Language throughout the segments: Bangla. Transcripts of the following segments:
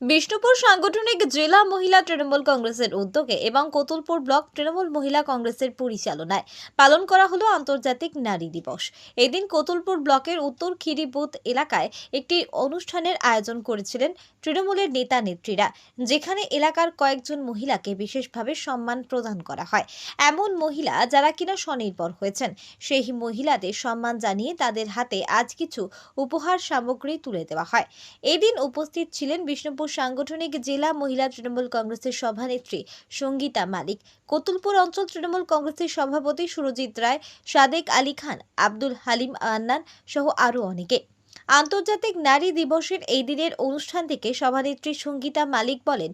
বিষ্ণুপুর সাংগঠনিক জেলা মহিলা তৃণমূল কংগ্রেসের উদ্যোগে এবং কোতুলপুর ব্লক তৃণমূল মহিলা কংগ্রেসের পরিচালনায় পালন করা হলো আন্তর্জাতিক নারী দিবস। এদিন কোতুলপুর ব্লকের উত্তর খিরি বুথ এলাকায় একটি অনুষ্ঠানের আয়োজন করেছিলেন তৃণমূলের নেতা নেত্রীরা, যেখানে এলাকার কয়েকজন মহিলাকে বিশেষভাবে সম্মান প্রদান করা হয়। এমন মহিলা যারা কিনা স্বনির্ভর হয়েছেন, সেই মহিলাদের সম্মান জানিয়ে তাদের হাতে আজ কিছু উপহার সামগ্রী তুলে দেওয়া হয়। এদিন উপস্থিত ছিলেন বিষ্ণুপুর সাংগঠনিক জেলা মহিলা তৃণমূল কংগ্রেসের সভানেত্রী সঙ্গীতা মালিক, কোতুলপুর অঞ্চল তৃণমূল কংগ্রেসের সভাপতি সুরজিৎ রায়, সাদেক আলী খান, আব্দুল হালিম আন্নান সহ আরও অনেকে। আন্তর্জাতিক নারী দিবসের এই দিনের অনুষ্ঠান থেকে সভানেত্রী সঙ্গীতা মালিক বলেন,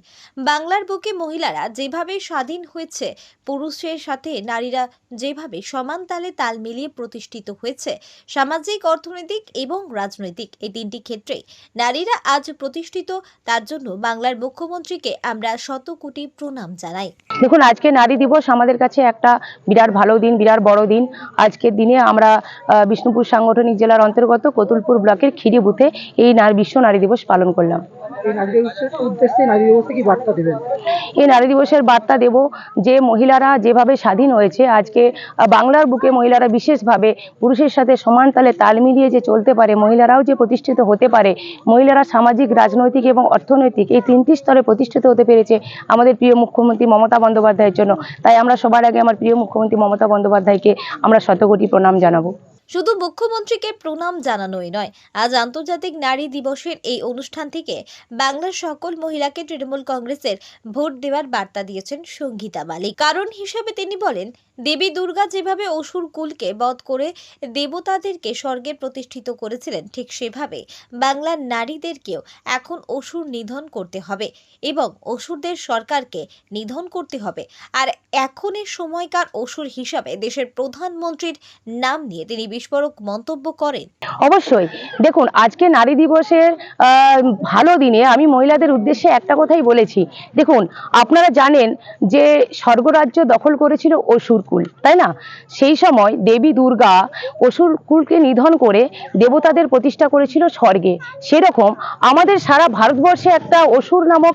বাংলার বুকে মহিলারা যেভাবে স্বাধীন হয়েছে, পুরুষের সাথে নারীরা যেভাবে সমান তালে তাল মিলিয়ে প্রতিষ্ঠিত হয়েছে, সামাজিক, অর্থনৈতিক এবং রাজনৈতিক এই তিনটি ক্ষেত্রে নারীরা আজ প্রতিষ্ঠিত। তার জন্য বাংলার মুখ্যমন্ত্রীকে আমরা শত কোটি প্রণাম জানাই। দেখুন, আজকে নারী দিবস আমাদের কাছে একটা বিরাট ভালো দিন, বিরাট বড় দিন। আজকের দিনে আমরা বিষ্ণুপুর সাংগঠনিক জেলার অন্তর্গত কোতুলপুর ব্লকের খিরি বুথে এই বিশ্ব নারী দিবস পালন করলাম। এই নারী দিবসের উদ্দেশ্যে নারী দিবসে কি বার্তা দেবেন? এই নারী দিবসের বার্তা দেব যে মহিলারা যেভাবে স্বাধীন হয়েছে, আজকে বাংলার বুকে মহিলারা বিশেষভাবে পুরুষের সাথে সমান তালে তাল মিলিয়ে যে চলতে পারে, মহিলারাও যে প্রতিষ্ঠিত হতে পারে, মহিলারা সামাজিক, রাজনৈতিক এবং অর্থনৈতিক এই তিনটি স্তরে প্রতিষ্ঠিত হতে পেরেছে আমাদের প্রিয় মুখ্যমন্ত্রী মমতা বন্দ্যোপাধ্যায়ের জন্য। তাই আমরা সবার আগে আমার প্রিয় মুখ্যমন্ত্রী মমতা বন্দ্যোপাধ্যায়কে আমরা শতকোটি প্রণাম জানাবো। শুধু মুখ্যমন্ত্রীকে প্রণাম জানানোই নয়, আজ আন্তর্জাতিক নারী দিবসের এই অনুষ্ঠান থেকে বাংলার সকল মহিলাকে তৃণমূল কংগ্রেসের ভোট দেওয়ার বার্তা দিয়েছেন সঙ্গীতা মালিক। কারণ হিসেবে তিনি বলেন, দেবী দুর্গা যেভাবে অসুর কুলকে বধ করে দেবতাদেরকে স্বর্গে প্রতিষ্ঠিত করেছিলেন, ঠিক সেভাবে বাংলার নারীদেরকেও এখন অসুর নিধন করতে হবে এবং অসুরদের সরকারকে নিধন করতে হবে। আর এখনের সময়কার অসুর হিসাবে দেশের প্রধানমন্ত্রীর নাম নিয়ে তিনি বিস্ফোরক মন্তব্য করেন। অবশ্যই দেখুন, আজকে নারী দিবসের ভালো দিনে আমি মহিলাদের উদ্দেশ্যে একটা কথাই বলেছি। দেখুন, আপনারা জানেন যে স্বর্গরাজ্য দখল করেছিল অসুরকুল, তাই না? সেই সময় দেবী দুর্গা অসুরকুলকে নিধন করে দেবতাদের প্রতিষ্ঠা করেছিল স্বর্গে। সেরকম আমাদের সারা ভারতবর্ষে একটা অসুর নামক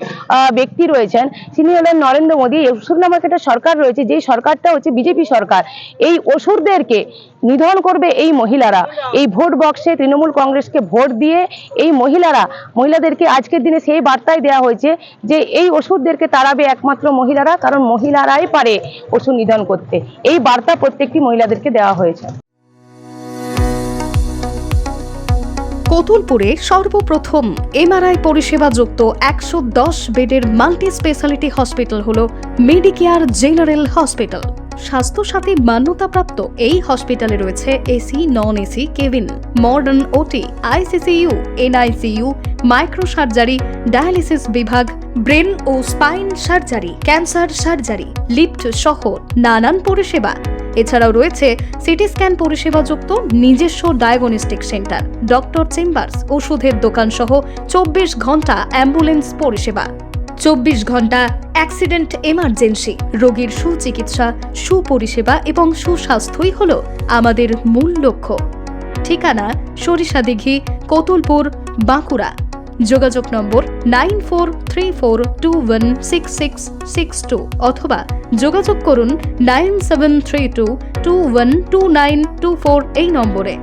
ব্যক্তি রয়েছেন, তিনি হলেন নরেন্দ্র মোদী। অসুর নামক একটা সরকার রয়েছে, যেই সরকারটা হচ্ছে বিজেপি সরকার। এই অসুরদেরকে নিধন করবে এই মহিলারা। এই ভোট বক্সে তৃণমূল কংগ্রেসকে ভোট দিয়ে এই মহিলাদেরকে আজকের দিনে সেই বার্তায় দেওয়া হয়েছে যে এই অসুরদেরকে তাড়াবে একমাত্র মহিলারা, কারণ মহিলারাই পারে অসুর নিধন করতে। এই বার্তা প্রত্যেকটি মহিলাদেরকে দেওয়া হয়েছে। কোতুলপুরে সর্বপ্রথম এমআরআই পরিষেবা যুক্ত 110 বেডের মাল্টি স্পেশালিটি হসপিটাল হল মেডিকেয়ার জেনারেল হসপিটাল। স্বাস্থ্যসাথী মান্যতাপ্রাপ্ত এই হসপিটালে রয়েছে AC, non AC cabin, modern OT, ICCU, NICU, micro surgery, dialysis বিভাগ, ব্রেন ও spine surgery, cancer surgery, lift সহ নানান পরিষেবা। এছাড়াও রয়েছে সিটি স্ক্যান পরিষেবাযুক্ত নিজস্ব ডায়াগনস্টিক সেন্টার, ডক্টর চেম্বার্স, ওষুধের দোকান সহ 24 ঘন্টা অ্যাম্বুলেন্স পরিষেবা, 24 ঘন্টা অ্যাক্সিডেন্ট এমার্জেন্সি। রোগীর সুচিকিৎসা, সুপরিষেবা এবং সুস্বাস্থ্যই হল আমাদের মূল লক্ষ্য। ঠিকানা সরিষাদিঘি, কোতুলপুর, বাঁকুড়া। যোগাযোগ নম্বর 9434216662 অথবা যোগাযোগ করুন 9732212924 এই নম্বরে।